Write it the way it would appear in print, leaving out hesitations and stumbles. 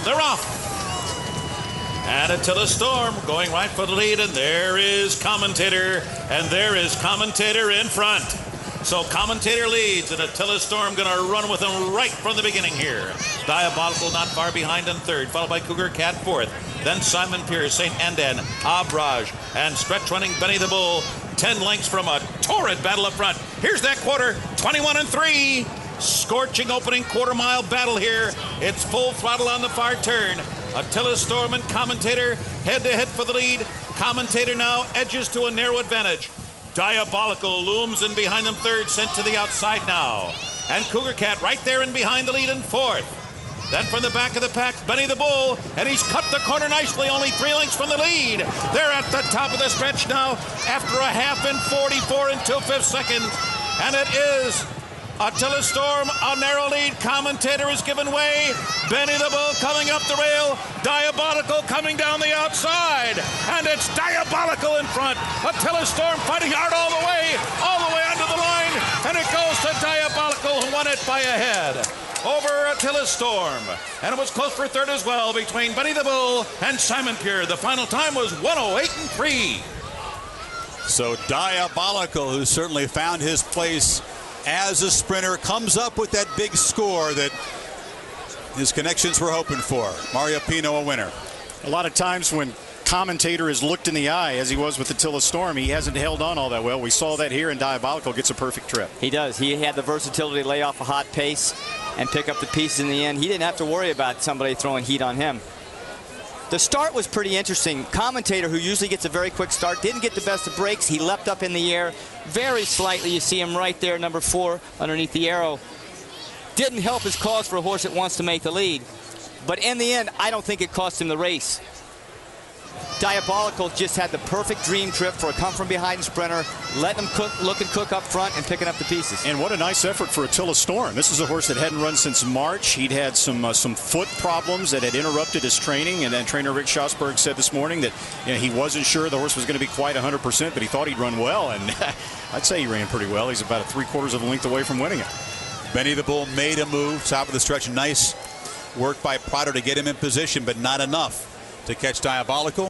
They're off. And Attila Storm going right for the lead, and there is Commentator, and there is Commentator in front. So Commentator leads, and Attila Storm going to run with him right from the beginning here. Diabolical not far behind in third, followed by Cougar Cat fourth. Then Simon Pierce, St. Andan, Abraj, and stretch running Benny the Bull. 10 lengths from a torrid battle up front. Here's that quarter, 21-3. Scorching opening quarter-mile battle here. It's full throttle on the far turn. Attila Storm and Commentator head-to-head for the lead. Commentator now edges to a narrow advantage. Diabolical looms in behind them third, sent to the outside now. And Cougar Cat right there in behind the lead in fourth. Then from the back of the pack, Benny the Bull, and he's cut the corner nicely, only 3 lengths from the lead. They're at the top of the stretch now after a half in 44 2/5 seconds. And it is Attila Storm, a narrow lead. Commentator is given way. Benny the Bull coming up the rail. Diabolical coming down the outside. And it's Diabolical in front. Attila Storm fighting hard all the way under the line. And it goes to Diabolical, who won it by a head over Attila Storm. And it was close for third as well between Benny the Bull and Simon Pierre. The final time was 1:08.3. So Diabolical, who certainly found his place as a sprinter, comes up with that big score that his connections were hoping for. Mario Pino a winner. A lot of times when Commentator is looked in the eye, as he was with Attila Storm, he hasn't held on all that well. We saw that here, and Diabolical gets a perfect trip. He does. He had the versatility to lay off a hot pace and pick up the pieces in the end. He didn't have to worry about somebody throwing heat on him. The start was pretty interesting. Commentator, who usually gets a very quick start, didn't get the best of breaks. He leapt up in the air very slightly. You see him right there, number 4, underneath the arrow. Didn't help his cause for a horse that wants to make the lead. But in the end, I don't think it cost him the race. Diabolical just had the perfect dream trip for a come-from-behind sprinter, letting him cook up front and picking up the pieces. And what a nice effort for Attila Storm. This is a horse that hadn't run since March. He'd had some foot problems that had interrupted his training, and then trainer Rick Schosberg said this morning that he wasn't sure the horse was going to be quite 100%, but he thought he'd run well, and I'd say he ran pretty well. He's about 3/4 of a length away from winning it. Benny the Bull made a move, top of the stretch. Nice work by Prado to get him in position, but not enough to catch Diabolical.